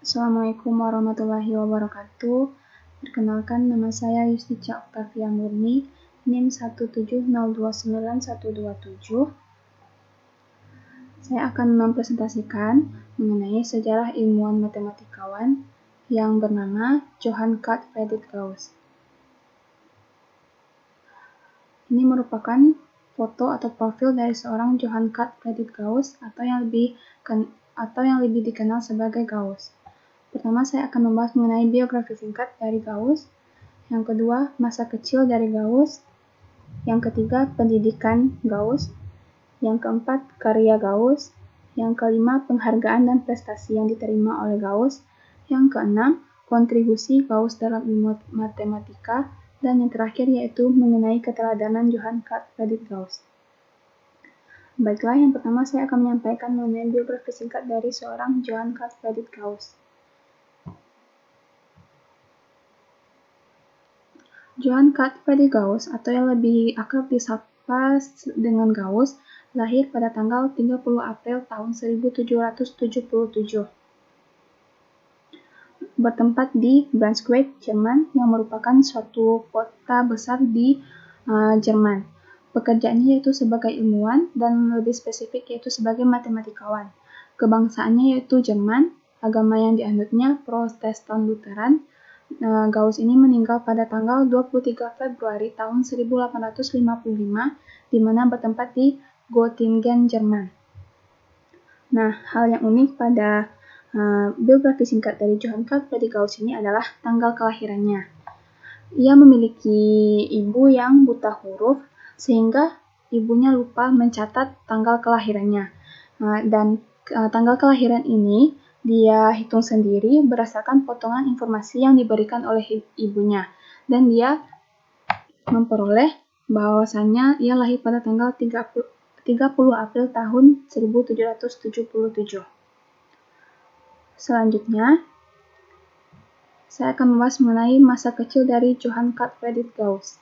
Assalamualaikum warahmatullahi wabarakatuh. Perkenalkan, nama saya Yustica Octavia Murni, NIM 170291127. Saya akan mempresentasikan mengenai sejarah ilmuwan matematikawan yang bernama Johann Gottfried Gauss. Ini merupakan foto atau profil dari seorang Johann Gottfried Gauss atau yang lebih dikenal sebagai Gauss. Pertama, saya akan membahas mengenai biografi singkat dari Gauss. Yang kedua, masa kecil dari Gauss. Yang ketiga, pendidikan Gauss. Yang keempat, karya Gauss. Yang kelima, penghargaan dan prestasi yang diterima oleh Gauss. Yang keenam, kontribusi Gauss dalam ilmu matematika. Dan yang terakhir yaitu mengenai keteladanan Johann Gottfried Gauss. Baiklah, yang pertama saya akan menyampaikan mengenai biografi singkat dari seorang Johann Gottfried Gauss. Johann Gottfried Gauss, atau yang lebih akrab disapa dengan Gauss, lahir pada tanggal 30 April tahun 1777. Bertempat di Brunswick, Jerman, yang merupakan suatu kota besar di Jerman. Pekerjaannya yaitu sebagai ilmuwan dan lebih spesifik yaitu sebagai matematikawan. Kebangsaannya yaitu Jerman, agama yang dianutnya Protestan Lutheran. Gauss ini meninggal pada tanggal 23 Februari tahun 1855, di mana bertempat di Göttingen, Jerman. Nah, hal yang unik pada biografi singkat dari Johann Gottfried Gauss ini adalah tanggal kelahirannya. Ia memiliki ibu yang buta huruf, sehingga ibunya lupa mencatat tanggal kelahirannya. Dan tanggal kelahiran ini dia hitung sendiri berdasarkan potongan informasi yang diberikan oleh ibunya. Dan dia memperoleh bahwasannya ia lahir pada tanggal 30 April tahun 1777. Selanjutnya, saya akan membahas mengenai masa kecil dari Johann Gottfried Gauss.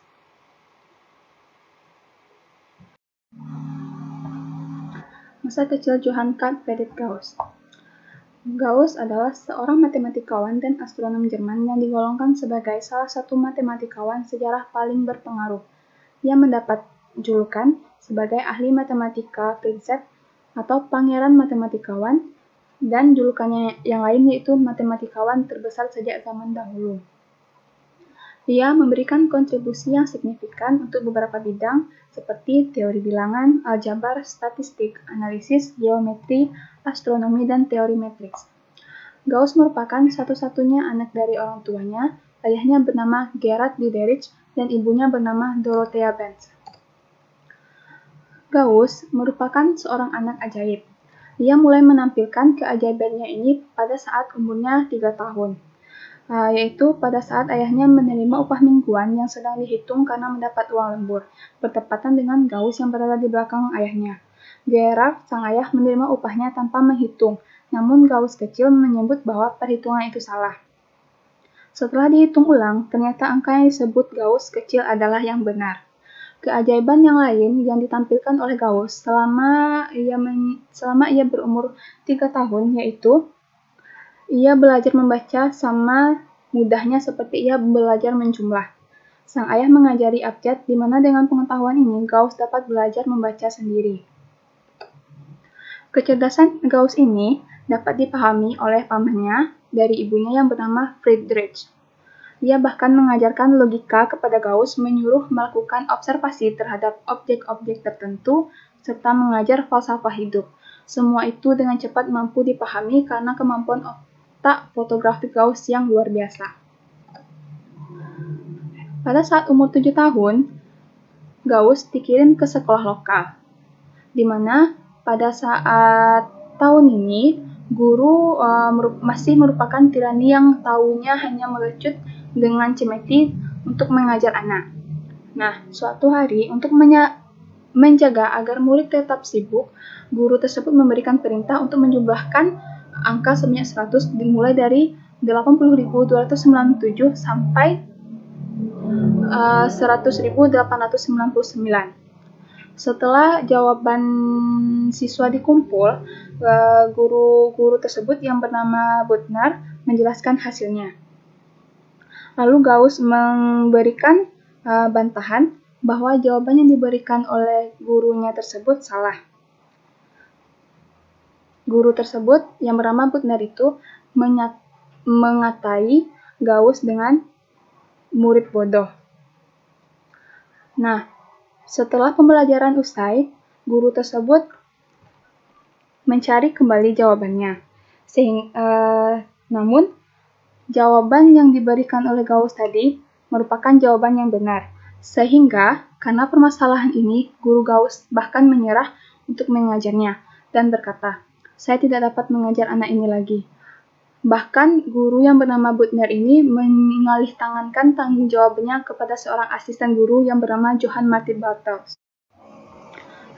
Masa kecil Johann Gottfried Gauss. Gauss adalah seorang matematikawan dan astronom Jerman yang digolongkan sebagai salah satu matematikawan sejarah paling berpengaruh. Ia mendapat julukan sebagai ahli matematika Princeps atau pangeran matematikawan, dan julukannya yang lain yaitu matematikawan terbesar sejak zaman dahulu. Ia memberikan kontribusi yang signifikan untuk beberapa bidang seperti teori bilangan, aljabar, statistik, analisis, geometri, astronomi, dan teori matriks. Gauss merupakan satu-satunya anak dari orang tuanya. Ayahnya bernama Gerhard Diderich dan ibunya bernama Dorothea Benz. Gauss merupakan seorang anak ajaib. Ia mulai menampilkan keajaibannya ini pada saat umurnya 3 tahun. Yaitu pada saat ayahnya menerima upah mingguan yang sedang dihitung karena mendapat uang lembur, bertepatan dengan Gauss yang berada di belakang ayahnya. Gerhard, sang ayah, menerima upahnya tanpa menghitung, namun Gauss kecil menyebut bahwa perhitungan itu salah. Setelah dihitung ulang, ternyata angka yang disebut Gauss kecil adalah yang benar. Keajaiban yang lain yang ditampilkan oleh Gauss selama ia berumur 3 tahun yaitu ia belajar membaca sama mudahnya seperti ia belajar menjumlah. Sang ayah mengajari abjad, di mana dengan pengetahuan ini Gauss dapat belajar membaca sendiri. Kecerdasan Gauss ini dapat dipahami oleh pamannya dari ibunya yang bernama Friedrich. Ia bahkan mengajarkan logika kepada Gauss, menyuruh melakukan observasi terhadap objek-objek tertentu, serta mengajar falsafah hidup. Semua itu dengan cepat mampu dipahami karena kemampuan otak fotografi Gauss yang luar biasa. Pada saat umur 7 tahun, Gauss dikirim ke sekolah lokal, di mana pada saat tahun ini, guru masih merupakan tirani yang taunya hanya melecut dengan cemeti untuk mengajar anak. Nah, suatu hari untuk menjaga agar murid tetap sibuk, guru tersebut memberikan perintah untuk menjumlahkan angka sebanyak 100 dimulai dari 80.297 sampai 100.899. Setelah jawaban siswa dikumpul, guru tersebut yang bernama Butner menjelaskan hasilnya. Lalu Gauss memberikan bantahan bahwa jawaban yang diberikan oleh gurunya tersebut salah. Guru tersebut yang bernama Butner itu mengatai Gauss dengan murid bodoh. Nah, setelah pembelajaran usai, guru tersebut mencari kembali jawabannya. Namun, jawaban yang diberikan oleh Gauss tadi merupakan jawaban yang benar. Sehingga, karena permasalahan ini, guru Gauss bahkan menyerah untuk mengajarnya dan berkata, "Saya tidak dapat mengajar anak ini lagi." Bahkan, guru yang bernama Butner ini mengalihtangankan tanggung jawabnya kepada seorang asisten guru yang bernama Johann Martin Bartels.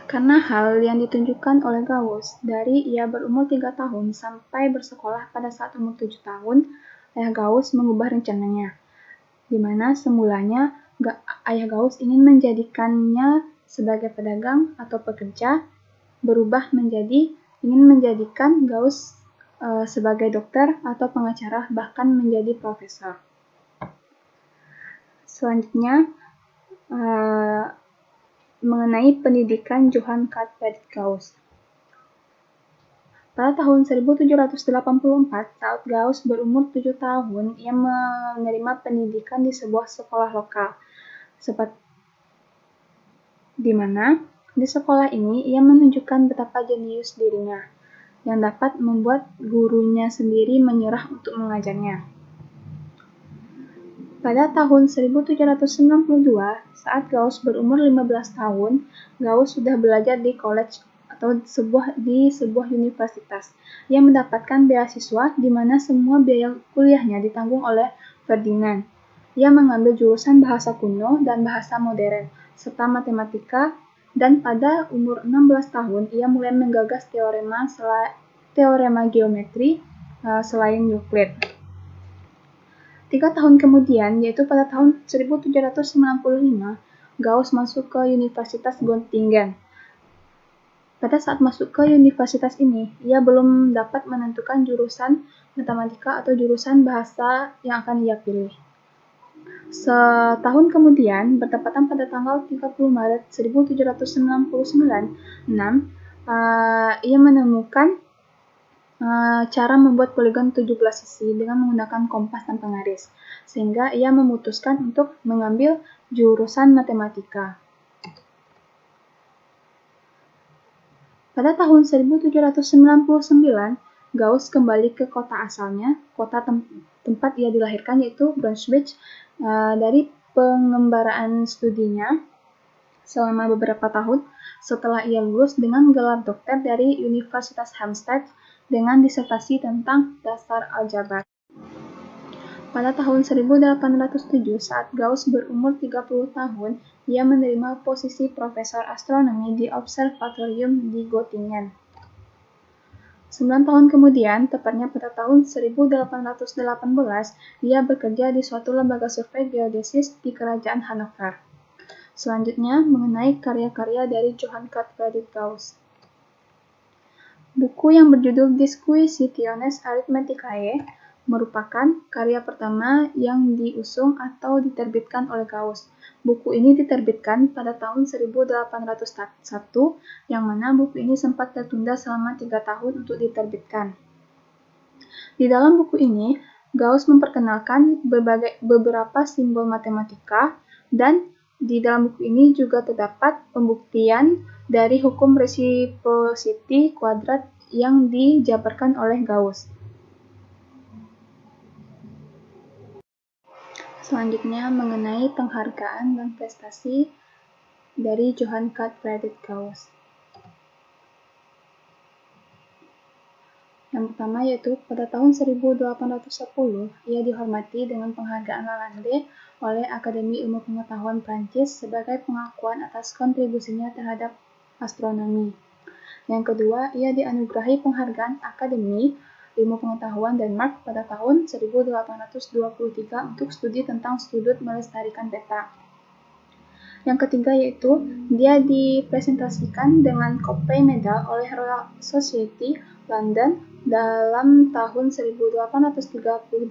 Karena hal yang ditunjukkan oleh Gauss dari ia berumur 3 tahun sampai bersekolah pada saat umur 7 tahun, ayah Gauss mengubah rencananya, di mana semulanya ayah Gauss ingin menjadikannya sebagai pedagang atau pekerja, berubah menjadi ingin menjadikan Gauss sebagai dokter atau pengacara, bahkan menjadi profesor. Selanjutnya, mengenai pendidikan Johann Friedrich Gauss. Pada tahun 1784, saat Gauss berumur 7 tahun, ia menerima pendidikan di sebuah sekolah lokal. Di mana di sekolah ini ia menunjukkan betapa jenius dirinya, yang dapat membuat gurunya sendiri menyerah untuk mengajarnya. Pada tahun 1792, saat Gauss berumur 15 tahun, Gauss sudah belajar di college atau di sebuah universitas. Ia mendapatkan beasiswa di mana semua biaya kuliahnya ditanggung oleh Ferdinand. Ia mengambil jurusan bahasa kuno dan bahasa modern, serta matematika, dan pada umur 16 tahun ia mulai menggagas teorema geometri selain Euclid. 3 tahun kemudian, yaitu pada tahun 1795, Gauss masuk ke Universitas Göttingen. Pada saat masuk ke universitas ini, ia belum dapat menentukan jurusan matematika atau jurusan bahasa yang akan ia pilih. Setahun kemudian, bertepatan pada tanggal 30 Maret 1799, ia menemukan cara membuat poligon 17 sisi dengan menggunakan kompas dan penggaris, sehingga ia memutuskan untuk mengambil jurusan matematika. Pada tahun 1799, Gauss kembali ke kota asalnya, kota tempat ia dilahirkan, yaitu Brunswick, dari pengembaraan studinya selama beberapa tahun setelah ia lulus dengan gelar dokter dari Universitas Helmstedt dengan disertasi tentang dasar aljabar. Pada tahun 1807, saat Gauss berumur 30 tahun, ia menerima posisi profesor astronomi di observatorium di Göttingen. 9 tahun kemudian, tepatnya pada tahun 1818, ia bekerja di suatu lembaga survei geodesis di Kerajaan Hanover. Selanjutnya, mengenai karya-karya dari Johann Friedrich Gauss. Buku yang berjudul Disquisitiones Arithmeticae merupakan karya pertama yang diusung atau diterbitkan oleh Gauss. Buku ini diterbitkan pada tahun 1801, yang mana buku ini sempat tertunda selama 3 tahun untuk diterbitkan. Di dalam buku ini, Gauss memperkenalkan beberapa simbol matematika, dan di dalam buku ini juga terdapat pembuktian dari hukum reciprocity kuadrat yang dijabarkan oleh Gauss. Selanjutnya, mengenai penghargaan dan prestasi dari Johann Friedrich Gauss. Yang pertama yaitu pada tahun 1810, ia dihormati dengan penghargaan Lalande oleh Akademi Ilmu Pengetahuan Prancis sebagai pengakuan atas kontribusinya terhadap astronomi. Yang kedua, ia dianugerahi penghargaan Akademi Ilmu Pengetahuan Denmark pada tahun 1823 untuk studi tentang sudut melestarikan peta. Yang ketiga yaitu dia dipresentasikan dengan Copley Medal oleh Royal Society London dalam tahun 1838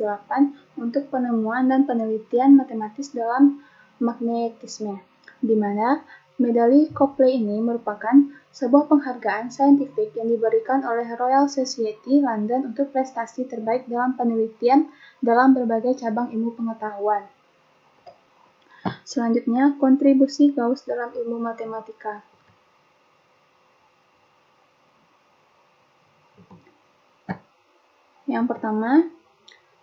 untuk penemuan dan penelitian matematis dalam magnetisme, di mana medali Copley ini merupakan sebuah penghargaan saintifik yang diberikan oleh Royal Society London untuk prestasi terbaik dalam penelitian dalam berbagai cabang ilmu pengetahuan. Selanjutnya, kontribusi Gauss dalam ilmu matematika. Yang pertama,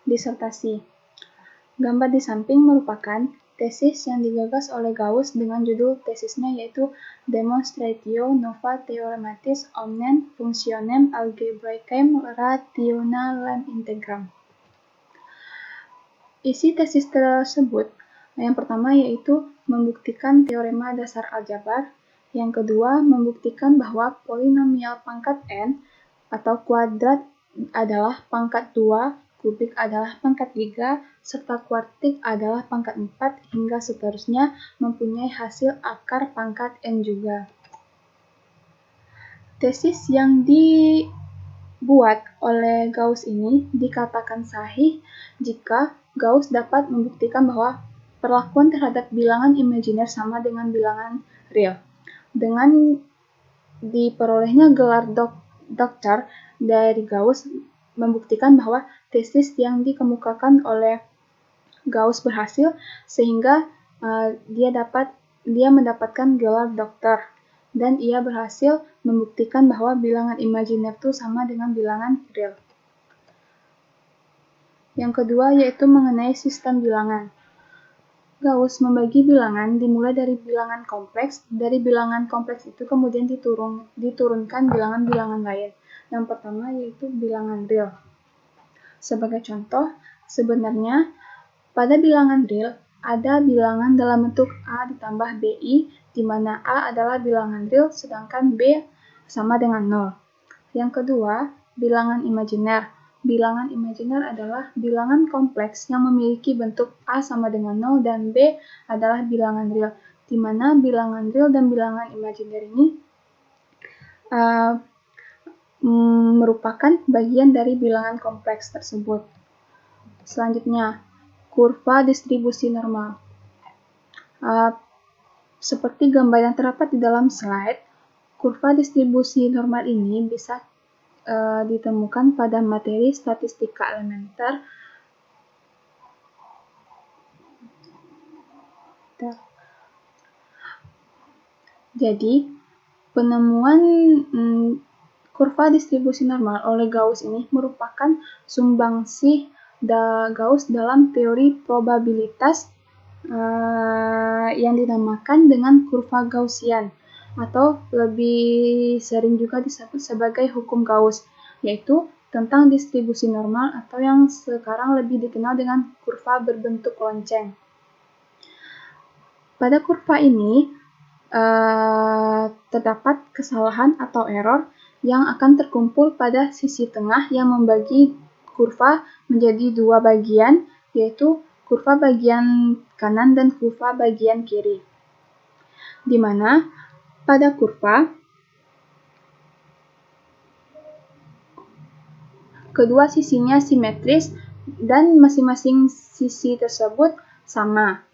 disertasi. Gambar di samping merupakan tesis yang digagas oleh Gauss dengan judul tesisnya yaitu Demonstratio Nova Theorematis Omnem Functionem Algebraicam Rationalem Integram. Isi tesis tersebut yang pertama yaitu membuktikan teorema dasar aljabar, yang kedua membuktikan bahwa polinomial pangkat n atau kuadrat adalah pangkat 2, kubik adalah pangkat 3, serta kuartik adalah pangkat 4, hingga seterusnya mempunyai hasil akar pangkat n juga. Tesis yang dibuat oleh Gauss ini dikatakan sahih jika Gauss dapat membuktikan bahwa perlakuan terhadap bilangan imajiner sama dengan bilangan real. Dengan diperolehnya gelar doktor dari Gauss membuktikan bahwa tesis yang dikemukakan oleh Gauss berhasil sehingga dia mendapatkan gelar doktor dan ia berhasil membuktikan bahwa bilangan imajiner itu sama dengan bilangan real. Yang kedua yaitu mengenai sistem bilangan. Gauss membagi bilangan dimulai dari bilangan kompleks. Dari bilangan kompleks itu kemudian diturunkan bilangan-bilangan lain. Yang pertama yaitu bilangan real. Sebagai contoh, sebenarnya pada bilangan real ada bilangan dalam bentuk A ditambah BI, di mana A adalah bilangan real sedangkan B sama dengan 0. Yang kedua, bilangan imajiner. Bilangan imajiner adalah bilangan kompleks yang memiliki bentuk A sama dengan 0 dan B adalah bilangan real, di mana bilangan real dan bilangan imajiner ini merupakan bagian dari bilangan kompleks tersebut. Selanjutnya, kurva distribusi normal. Seperti gambar yang terdapat di dalam slide, kurva distribusi normal ini bisa ditemukan pada materi statistika elementer Jadi, penemuan kurva distribusi normal oleh Gauss ini merupakan sumbangsih Gauss dalam teori probabilitas yang dinamakan dengan kurva Gaussian, atau lebih sering juga disebut sebagai hukum Gauss, yaitu tentang distribusi normal atau yang sekarang lebih dikenal dengan kurva berbentuk lonceng. Pada kurva ini terdapat kesalahan atau error yang akan terkumpul pada sisi tengah yang membagi kurva menjadi dua bagian, yaitu kurva bagian kanan dan kurva bagian kiri. Di mana pada kurva kedua sisinya simetris dan masing-masing sisi tersebut sama.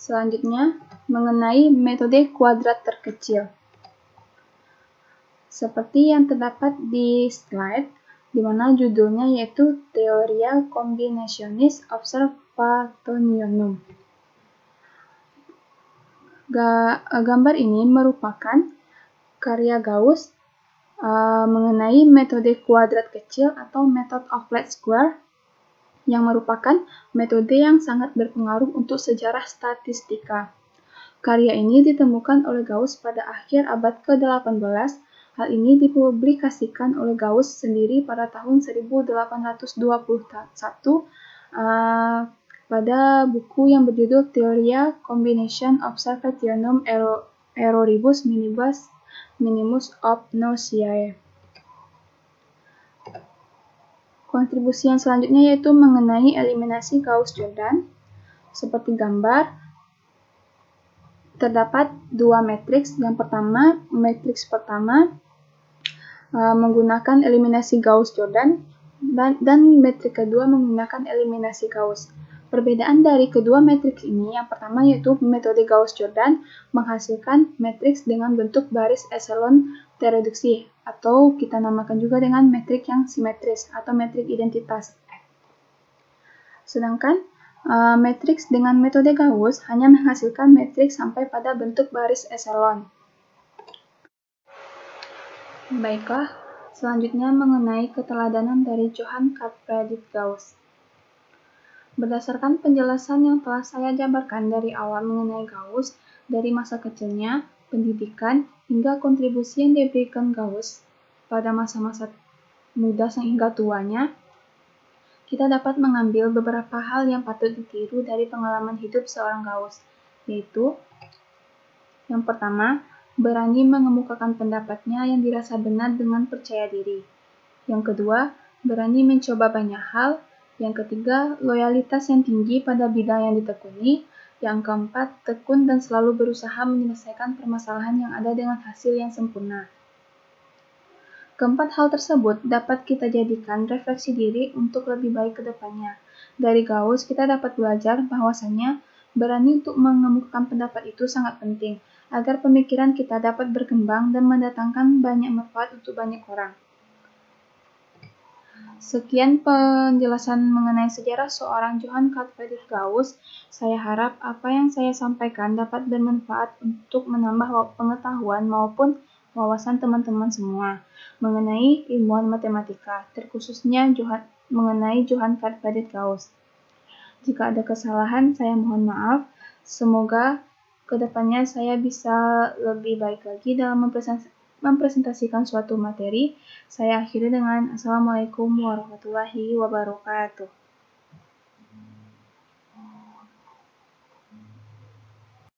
Selanjutnya, mengenai metode kuadrat terkecil. Seperti yang terdapat di slide, di mana judulnya yaitu Theoria Combinationis Observationum. Gambar ini merupakan karya Gauss mengenai metode kuadrat kecil atau method of flat square, yang merupakan metode yang sangat berpengaruh untuk sejarah statistika. Karya ini ditemukan oleh Gauss pada akhir abad ke-18. Hal ini dipublikasikan oleh Gauss sendiri pada tahun 1821 pada buku yang berjudul Theoria Combination Observationum Erroribus Minimus ob Notiae. Kontribusi yang selanjutnya yaitu mengenai eliminasi Gauss-Jordan. Seperti gambar, terdapat dua matriks. Yang pertama, matriks pertama menggunakan eliminasi Gauss-Jordan dan matriks kedua menggunakan eliminasi Gauss. Perbedaan dari kedua matriks ini, yang pertama yaitu metode Gauss-Jordan menghasilkan matriks dengan bentuk baris eselon tereduksi, atau kita namakan juga dengan metrik yang simetris atau metrik identitas. Sedangkan matriks dengan metode Gauss hanya menghasilkan matriks sampai pada bentuk baris eselon. Baiklah, selanjutnya mengenai keteladanan dari Johann Gottfried Gauss. Berdasarkan penjelasan yang telah saya jabarkan dari awal mengenai Gauss, dari masa kecilnya, pendidikan, hingga kontribusi yang diberikan Gauss pada masa-masa muda hingga tuanya, kita dapat mengambil beberapa hal yang patut ditiru dari pengalaman hidup seorang Gauss, yaitu yang pertama, berani mengemukakan pendapatnya yang dirasa benar dengan percaya diri. Yang kedua, berani mencoba banyak hal. Yang ketiga, loyalitas yang tinggi pada bidang yang ditekuni. Yang keempat, tekun dan selalu berusaha menyelesaikan permasalahan yang ada dengan hasil yang sempurna. Keempat hal tersebut dapat kita jadikan refleksi diri untuk lebih baik ke depannya. Dari Gauss, kita dapat belajar bahwasanya berani untuk mengemukakan pendapat itu sangat penting, agar pemikiran kita dapat berkembang dan mendatangkan banyak manfaat untuk banyak orang. Sekian penjelasan mengenai sejarah seorang Johann Gottfried Gauss. Saya harap apa yang saya sampaikan dapat bermanfaat untuk menambah pengetahuan maupun wawasan teman-teman semua mengenai ilmuwan matematika, terkhususnya mengenai Johann Gottfried Gauss. Jika ada kesalahan, saya mohon maaf. Semoga kedepannya saya bisa lebih baik lagi dalam mempresentasikan suatu materi. Saya akhiri dengan Assalamualaikum warahmatullahi wabarakatuh.